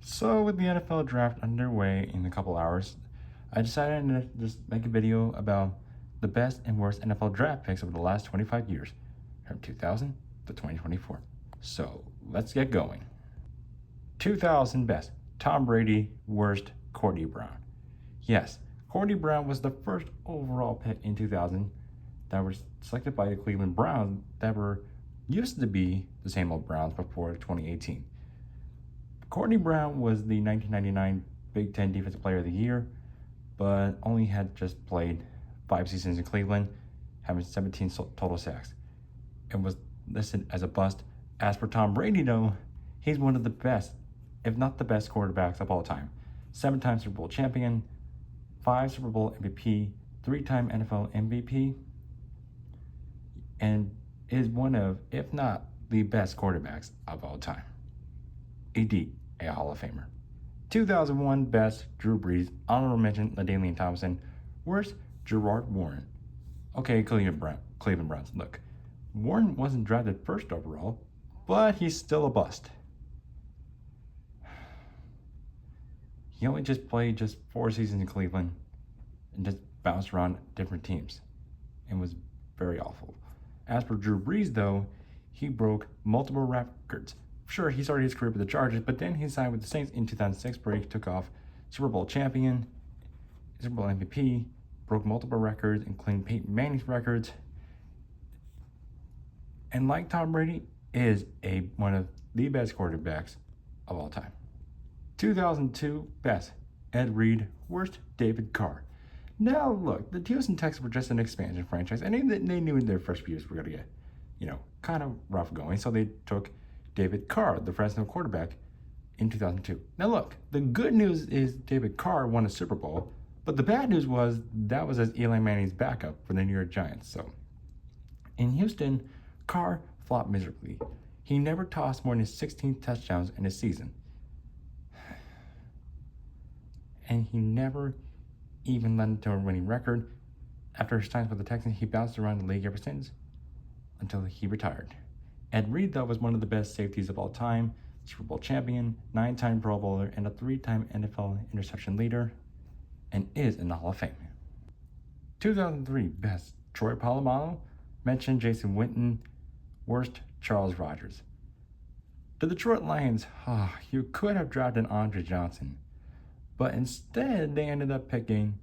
So, with the NFL draft underway in a couple hours, I decided to just make a video about the best and worst NFL draft picks over the last 25 years, from 2000 to 2024. So, let's get going. 2000 best, Tom Brady, worst, Courtney Brown. Yes, Courtney Brown was the first overall pick in 2000 that was selected by the Cleveland Browns that were used to be the same old Browns before 2018. Courtney Brown was the 1999 Big Ten Defensive Player of the Year, but only had just played 5 seasons in Cleveland, having 17 total sacks, and was listed as a bust. As for Tom Brady, though, he's one of the best, if not the best, quarterbacks of all time. 7-time Super Bowl champion, 5 Super Bowl MVP, 3-time NFL MVP, and is one of, if not the best quarterbacks of all time. Indeed, a Hall of Famer. 2001 best, Drew Brees. Honorable mention, LaDainian Thompson. Worst, Gerard Warren. Okay, Cleveland Browns. Look, Warren wasn't drafted first overall, but he's still a bust. He only just played just 4 seasons in Cleveland and just bounced around different teams and was very awful. As for Drew Brees, though, he broke multiple records. Sure, he started his career with the Chargers, but then he signed with the Saints in 2006, where he took off Super Bowl champion, Super Bowl MVP, broke multiple records, including Peyton Manning's records. And like Tom Brady, is one of the best quarterbacks of all time. 2002 best, Ed Reed. Worst, David Carr. Now look, the Houston Texans were just an expansion franchise, and they knew in their first few years were going to get, kind of rough going, so they took David Carr, the Fresno quarterback, in 2002. Now look, the good news is David Carr won a Super Bowl, but the bad news was that was as Eli Manning's backup for the New York Giants. So in Houston, Carr flopped miserably. He never tossed more than 16 touchdowns in a season. And he never even led to a winning record. After his time with the Texans, he bounced around the league ever since until he retired. Ed Reed, though, was one of the best safeties of all time, Super Bowl champion, 9-time Pro Bowler, and a 3-time NFL interception leader, and is in the Hall of Fame. 2003 best, Troy Polamalu. Mentioned Jason Witten. Worst, Charles Rogers. The Detroit Lions, you could have drafted Andre Johnson, but instead they ended up picking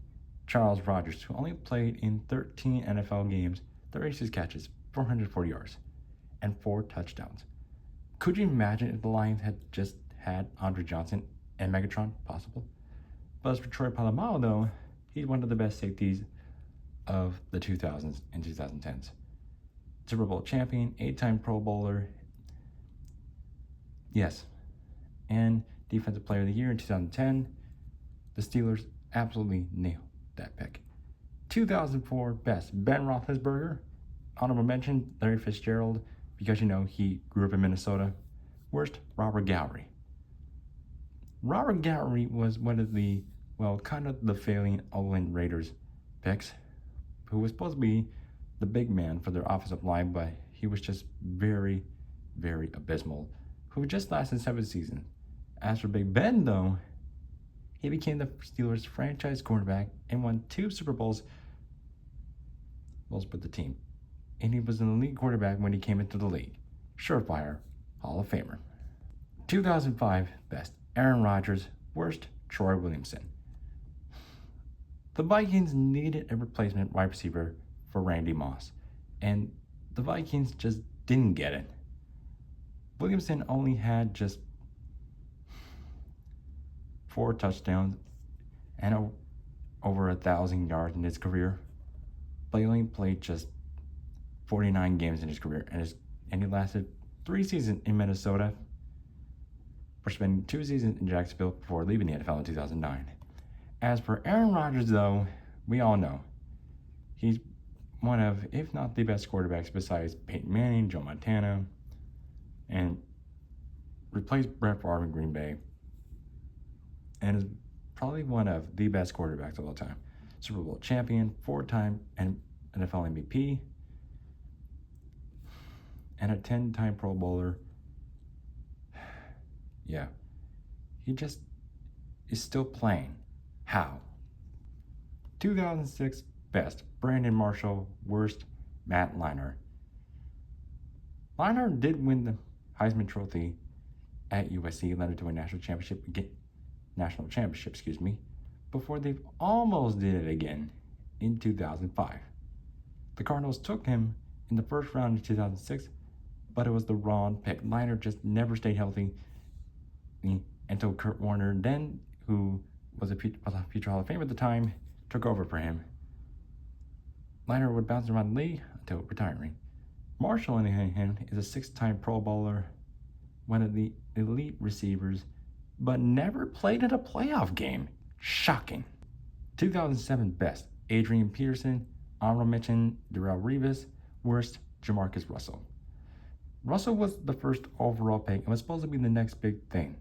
Charles Rogers, who only played in 13 NFL games, 36 catches, 440 yards, and 4 touchdowns. Could you imagine if the Lions had just had Andre Johnson and Megatron possible? But as for Troy Polamalu, though, he's one of the best safeties of the 2000s and 2010s. Super Bowl champion, 8-time Pro Bowler, yes, and Defensive Player of the Year in 2010. The Steelers absolutely nailed that pick. 2004 best, Ben Roethlisberger. Honorable mention, Larry Fitzgerald, because he grew up in Minnesota. Worst, Robert Gallery. Robert Gallery was one of the, kind of the failing Oakland Raiders picks, who was supposed to be the big man for their offensive line, but he was just very, very abysmal, who just lasted 7 seasons. As for Big Ben, though, he became the Steelers' franchise quarterback and won 2 Super Bowls with the team. And he was an elite quarterback when he came into the league. Surefire Hall of Famer. 2005 best, Aaron Rodgers. Worst, Troy Williamson. The Vikings needed a replacement wide receiver for Randy Moss, and the Vikings just didn't get it. Williamson only had just 4 touchdowns and over 1,000 yards in his career, but he only played just 49 games in his career, and he lasted 3 seasons in Minnesota, for spending 2 seasons in Jacksonville before leaving the NFL in 2009. As for Aaron Rodgers, though, we all know he's one of, if not the best quarterbacks besides Peyton Manning, Joe Montana, and replaced Brett Favre in Green Bay, and is probably one of the best quarterbacks of all time. Super Bowl champion, 4-time NFL MVP, and a 10-time Pro Bowler. Yeah, He just is still playing. How? 2006 best, Brandon Marshall. Worst, Matt Leinart. Leinart did win the Heisman Trophy at USC, led it to a national championship, before they almost did it again in 2005. The Cardinals took him in the first round in 2006, but it was the wrong pick. Leinart just never stayed healthy until Kurt Warner, then who was a future Hall of Famer at the time, took over for him. Leinart would bounce around the league until retiring. Marshall, on the other hand, is a six-time Pro Bowler, one of the elite receivers, but never played in a playoff game. Shocking. 2007 best, Adrian Peterson. Honorable mention, Darrelle Revis. Worst, Jamarcus Russell. Russell was the first overall pick and was supposed to be the next big thing.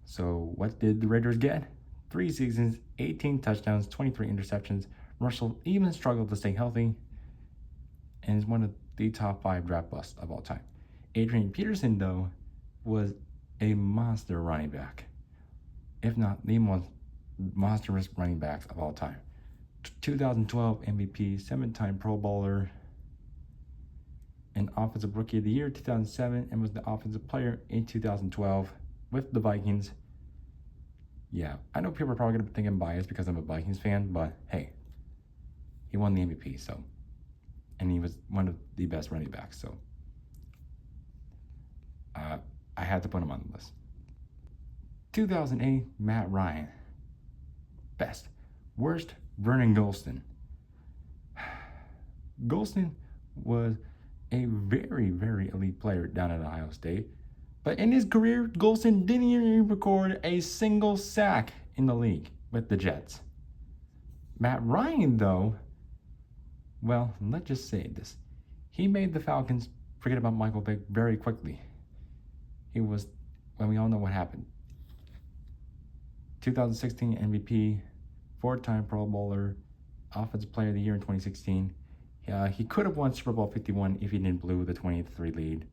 So what did the Raiders get? 3 seasons, 18 touchdowns, 23 interceptions. Russell even struggled to stay healthy and is one of the top 5 draft busts of all time. Adrian Peterson, though, was a monster running back, if not the most monstrous running backs of all time. 2012 MVP, 7-time Pro Bowler, and Offensive Rookie of the Year 2007, and was the Offensive Player in 2012 with the Vikings. Yeah, I know people are probably going to think I'm biased because I'm a Vikings fan, but hey, he won the MVP, so, and he was one of the best running backs, so I had to put him on the list. 2008, Matt Ryan. Best. Worst, Vernon Gholston. Gholston was a very, very elite player down at Ohio State, but in his career, Gholston didn't even record a single sack in the league with the Jets. Matt Ryan, though, well, let's just say this. He made the Falcons forget about Michael Vick very quickly. He was, well, we all know what happened. 2016 MVP, 4-time Pro Bowler, Offensive Player of the Year in 2016. He could have won Super Bowl 51 if he didn't blow the 28-3 lead.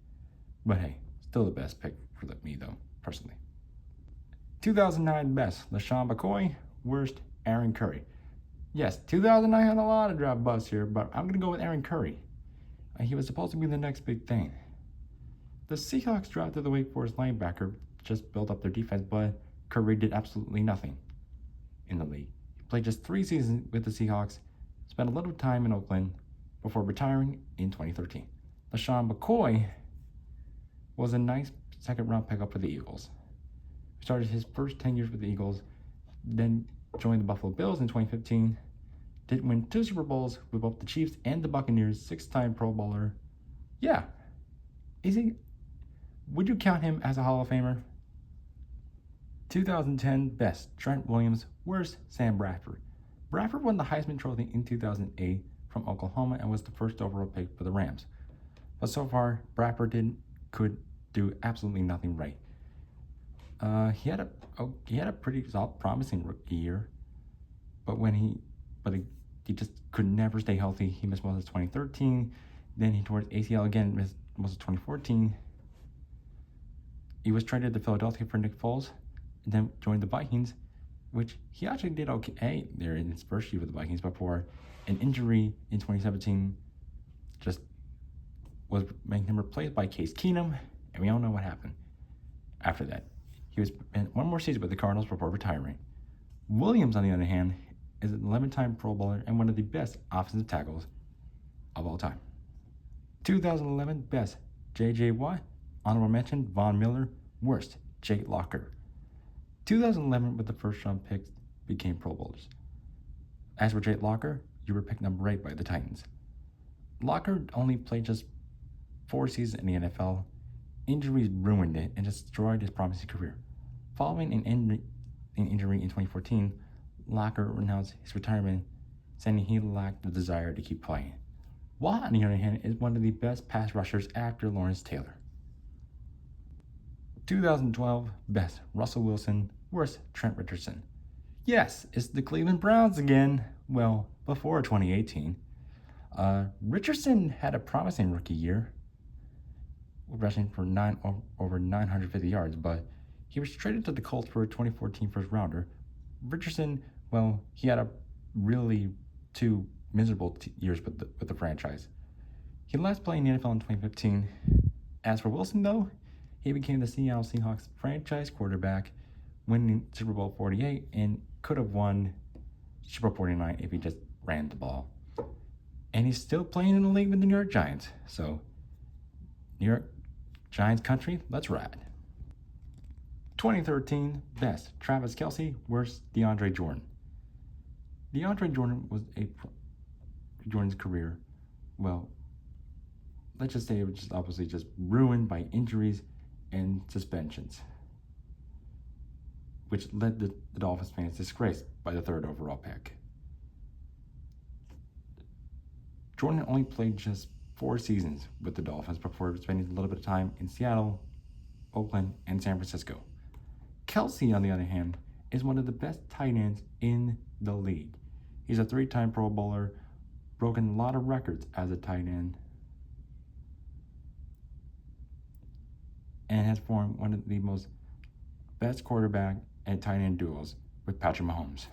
But hey, still the best pick for me, though, personally. 2009 best, LeSean McCoy. Worst, Aaron Curry. Yes, 2009 had a lot of draft busts here, but I'm going to go with Aaron Curry. He was supposed to be the next big thing. The Seahawks drafted the Wake Forest linebacker, just built up their defense, but Curry did absolutely nothing in the league. He played just 3 seasons with the Seahawks, spent a little time in Oakland before retiring in 2013. LeSean McCoy was a nice second-round pickup for the Eagles. He started his first 10 years with the Eagles, then joined the Buffalo Bills in 2015, did win 2 Super Bowls with both the Chiefs and the Buccaneers, 6-time Pro Bowler. Yeah. Would you count him as a Hall of Famer? 2010 best, Trent Williams. Worst, Sam Bradford. Bradford won the Heisman Trophy in 2008 from Oklahoma and was the first overall pick for the Rams. But so far, Bradford could do absolutely nothing right. He had a pretty solid, promising rookie year, but he just could never stay healthy. He missed most of 2013, then he tore his ACL again, missed most of 2014. He was traded to Philadelphia for Nick Foles, and then joined the Vikings, which he actually did okay there in his first year with the Vikings before an injury in 2017 just was making him replaced by Case Keenum, and we all know what happened after that. He was in 1 more season with the Cardinals before retiring. Williams, on the other hand, is an 11-time Pro Bowler and one of the best offensive tackles of all time. 2011 best, J.J. Watt. Honorable mention, Von Miller. Worst, Jake Locker. 2011, with the first-round picks, became Pro Bowlers. As for Jake Locker, you were picked number 8 by the Titans. Locker only played just 4 seasons in the NFL. Injuries ruined it and destroyed his promising career. Following an injury in 2014, Locker announced his retirement, saying he lacked the desire to keep playing. Watt, on the other hand, is one of the best pass rushers after Lawrence Taylor. 2012 best, Russell Wilson. Worst, Trent Richardson. Yes, it's the Cleveland Browns again. Well, before 2018. Richardson had a promising rookie year, rushing for over 950 yards, but He was traded to the Colts for a 2014 first rounder. Richardson, well, he had a really two miserable years with the franchise. He last played in the NFL in 2015. As for Wilson, though, he became the Seattle Seahawks franchise quarterback, winning Super Bowl 48 and could have won Super Bowl 49 if he just ran the ball. And he's still playing in the league with the New York Giants. So, New York Giants country, let's ride. 2013, best, Travis Kelce, worst, DeAndre Jordan. DeAndre Jordan was Jordan's career, well, let's just say it was just obviously just ruined by injuries and suspensions, which led the Dolphins fans disgraced by the 3rd overall pick. Jordan only played just 4 seasons with the Dolphins before spending a little bit of time in Seattle, Oakland, and San Francisco. Kelce, on the other hand, is one of the best tight ends in the league. He's a 3-time Pro Bowler, broken a lot of records as a tight end, and has formed one of the most best quarterback and tight end duos with Patrick Mahomes.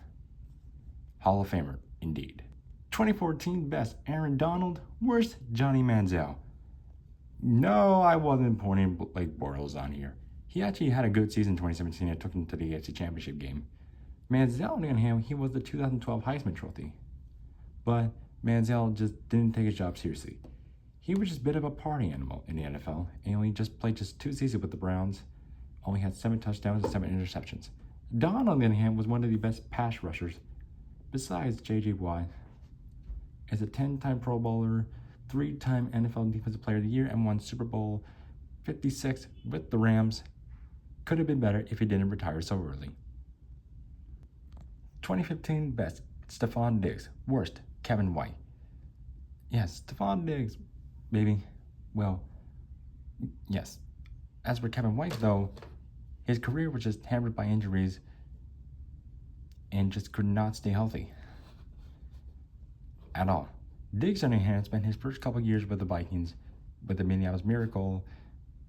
Hall of Famer, indeed. 2014 best, Aaron Donald, worst, Johnny Manziel. No, I wasn't pointing Blake Bortles on here. He actually had a good season in 2017 and took him to the AFC Championship game. Manziel, on the other hand, he was the 2012 Heisman Trophy. But Manziel just didn't take his job seriously. He was just a bit of a party animal in the NFL, and he only just played 2 seasons with the Browns, only had 7 touchdowns and 7 interceptions. Don, on the other hand, was one of the best pass rushers, besides J.J. Watt. As a 10-time Pro Bowler, 3-time NFL Defensive Player of the Year, and won Super Bowl 56 with the Rams. Could have been better if he didn't retire so early. 2015 best, Stephon Diggs. Worst, Kevin White. Yes, Stephon Diggs, baby. Well, yes. As for Kevin White, though, his career was just hampered by injuries and just could not stay healthy at all. Diggs, on the other hand, spent his first couple years with the Vikings with the Minneapolis Miracle.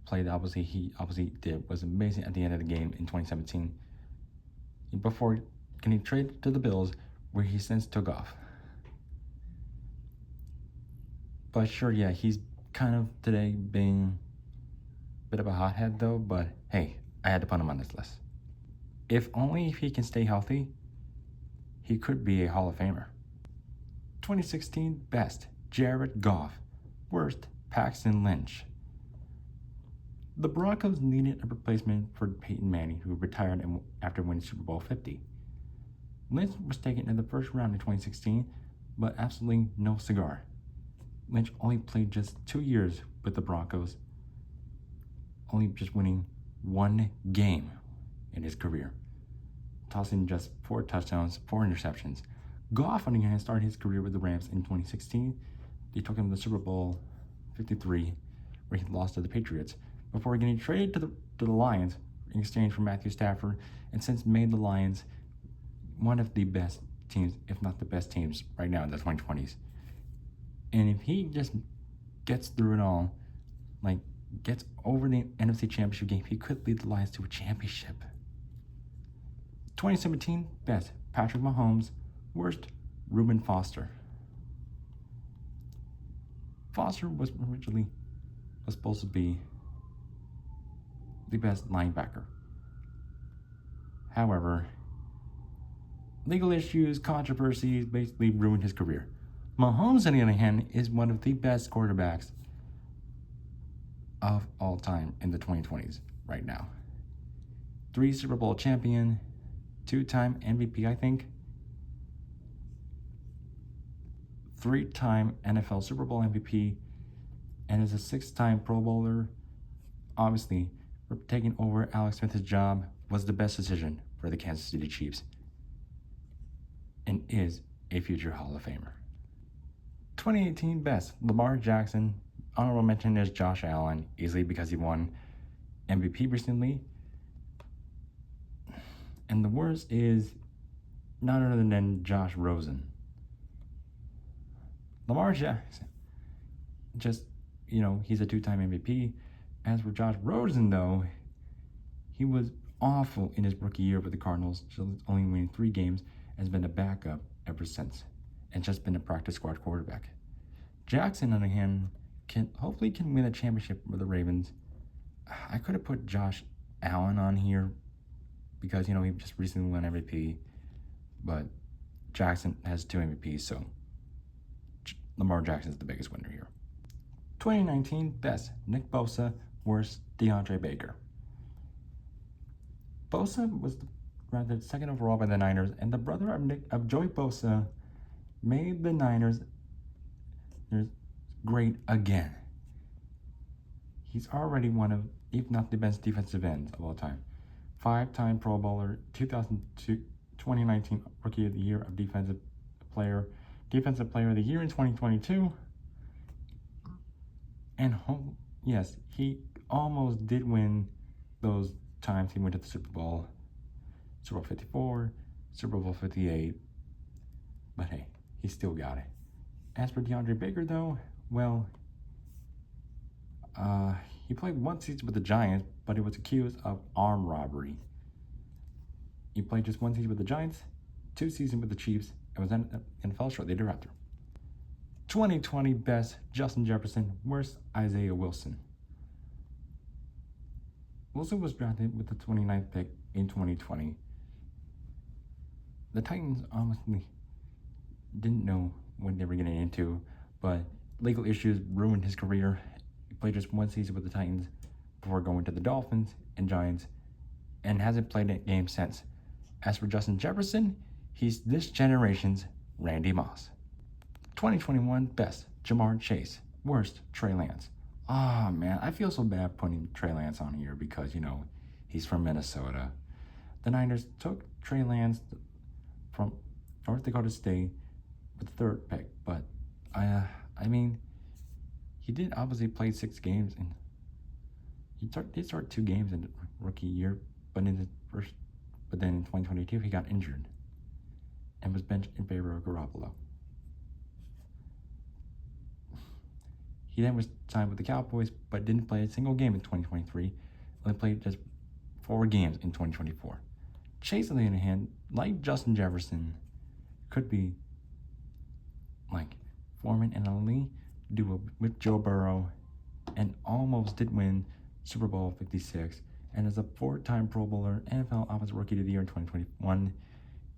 Play that he did was amazing at the end of the game in 2017 before getting traded to the Bills, where he since took off. But sure, yeah, he's kind of today being a bit of a hothead though, but hey, I had to put him on this list. If he can stay healthy, he could be a Hall of Famer. 2016 best, Jared Goff. Worst, Paxton Lynch. The Broncos needed a replacement for Peyton Manning, who retired after winning Super Bowl 50. Lynch was taken in the first round in 2016, but absolutely no cigar. Lynch only played just 2 years with the Broncos, only just winning 1 game in his career, tossing just 4 touchdowns, 4 interceptions. Goff, on the other hand, started his career with the Rams in 2016. They took him to the Super Bowl 53, where he lost to the Patriots, before getting traded to the Lions in exchange for Matthew Stafford, and since made the Lions one of the best teams, if not the best teams, right now in the 2020s. And if he just gets through it all, like gets over the NFC Championship game, he could lead the Lions to a championship. 2017 best, Patrick Mahomes. Worst, Reuben Foster. Foster was originally supposed to be the best linebacker. However, legal issues, controversies basically ruined his career. Mahomes, on the other hand, is one of the best quarterbacks of all time in the 2020s right now. 3 Super Bowl champion, 2-time MVP, I think. 3-time NFL Super Bowl MVP, and is a 6-time Pro Bowler. Obviously, taking over Alex Smith's job was the best decision for the Kansas City Chiefs, and is a future Hall of Famer. 2018 best, Lamar Jackson. Honorable mention is Josh Allen, easily because he won MVP recently. And the worst is none other than Josh Rosen. Lamar Jackson, just, he's a 2-time MVP. As for Josh Rosen, though, he was awful in his rookie year with the Cardinals, just only winning 3 games, and has been a backup ever since, and just been a practice squad quarterback. Jackson, on the other hand, hopefully can win a championship with the Ravens. I could have put Josh Allen on here because, he just recently won MVP, but Jackson has 2 MVPs, so Lamar Jackson is the biggest winner here. 2019 best, Nick Bosa, worst, DeAndre Baker. Bosa was ranked 2nd overall by the Niners, and the brother of Joey Bosa made the Niners great again. He's already one of, if not the best defensive ends of all time. 5-time Pro Bowler, 2019 Rookie of the Year of Defensive Player of the Year in 2022. And yes, he almost did win those times he went to the Super Bowl 54, Super Bowl 58. But hey, he still got it. As for DeAndre Baker, though, well, he played 1 season with the Giants, but he was accused of armed robbery. He played just 1 season with the Giants, 2 seasons with the Chiefs, and was in NFL shortly thereafter. 2020 best, Justin Jefferson. Worst, Isaiah Wilson. Wilson was drafted with the 29th pick in 2020. The Titans honestly didn't know what they were getting into, but legal issues ruined his career. He played just 1 season with the Titans before going to the Dolphins and Giants, and hasn't played a game since. As for Justin Jefferson, he's this generation's Randy Moss. 2021 best, Jamar Chase. Worst, Trey Lance. Man, I feel so bad putting Trey Lance on here because, he's from Minnesota. The Niners took Trey Lance from North Dakota State with the 3rd pick, but he did obviously play 6 games, and he did start 2 games in the rookie year, but then in 2022 he got injured and was benched in favor of Garoppolo. He then was signed with the Cowboys, but didn't play a single game in 2023. Only played just 4 games in 2024. Chase, on the other hand, like Justin Jefferson, could be like forming an elite duo with Joe Burrow, and almost did win Super Bowl 56, and is a 4-time Pro Bowler, NFL Offensive Rookie of the Year in 2021.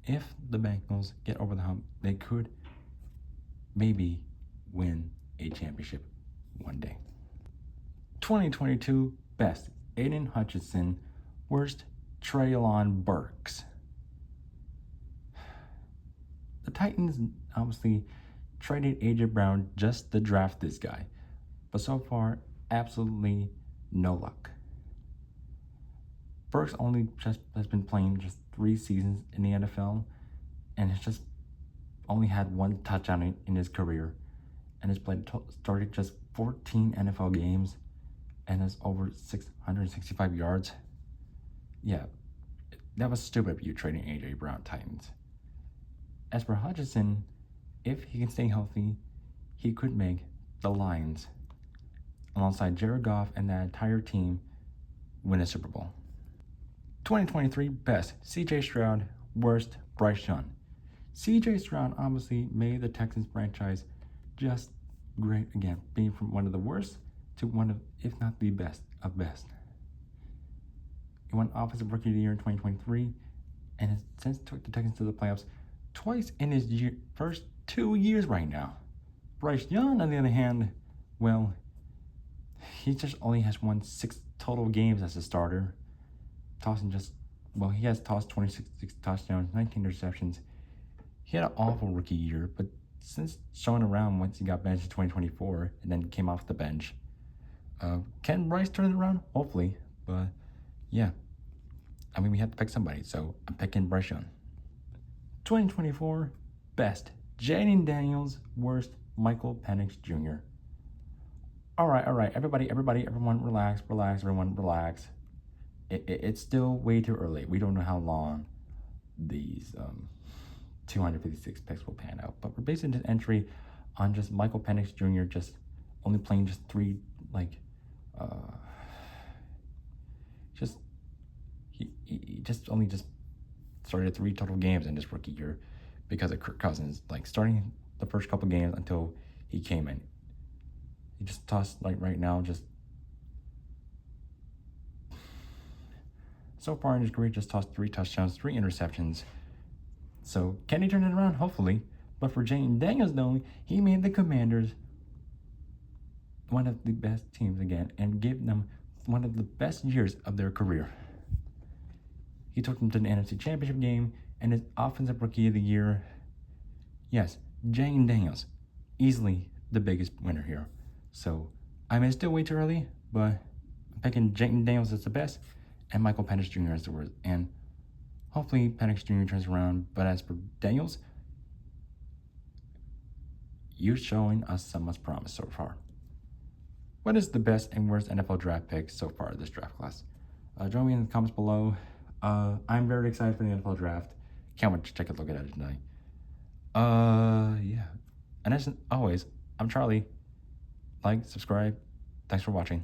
If the Bengals get over the hump, they could maybe win a championship one day. 2022 best, Aiden Hutchinson. Worst, Treylon Burks. The Titans obviously traded A.J. Brown just to draft this guy, but so far, absolutely no luck. Burks only just has been playing just 3 seasons in the NFL, and has just only had 1 touchdown in his career, and has started just 14 NFL games, and has over 665 yards. Yeah, that was stupid of you trading A.J. Brown, Titans. As for Hutchinson, if he can stay healthy, he could make the Lions, alongside Jared Goff and that entire team, win a Super Bowl. 2023 best, C.J. Stroud. Worst, Bryce Young. C.J. Stroud obviously made the Texans franchise just great again, being from one of the worst to one of, if not the best of best. He won Offensive Rookie of the Year in 2023, and has since took the Texans to the playoffs twice in his first 2 years right now. Bryce Young, on the other hand, well, he just only has won 6 total games as a starter, he has tossed 26 touchdowns, 19 interceptions. He had an awful rookie year, but since showing around once he got benched in 2024 and then came off the bench, can Bryce turn it around? Hopefully, but yeah. We have to pick somebody, so I'm picking Bryce Young. 2024 best, Jaden Daniels. Worst, Michael Penix Jr. All right, everyone relax, everyone relax. It's still way too early. We don't know how long these 256 picks will pan out, but we're basing this entry on just Michael Penix Jr. just only playing just 3, he just started 3 total games in this rookie year because of Kirk Cousins, like starting the first couple games until he came in. He just tossed, like right now, just so far in his career, just tossed 3 touchdowns, 3 interceptions. So can he turn it around? Hopefully. But for Jayden Daniels, though, he made the Commanders one of the best teams again and gave them one of the best years of their career. He took them to the NFC Championship game and his Offensive Rookie of the Year. Yes, Jayden Daniels, easily the biggest winner here. So I may still way too early, but I'm picking Jayden Daniels as the best and Michael Penix Jr. as the worst. And hopefully Penix Jr. turns around. But as for Daniels, you're showing us so much promise so far. What is the best and worst NFL draft pick so far this draft class? Join me in the comments below. I'm very excited for the NFL draft. Can't wait to take a look at it tonight. Yeah. And as always, I'm Charlie. Like, subscribe. Thanks for watching.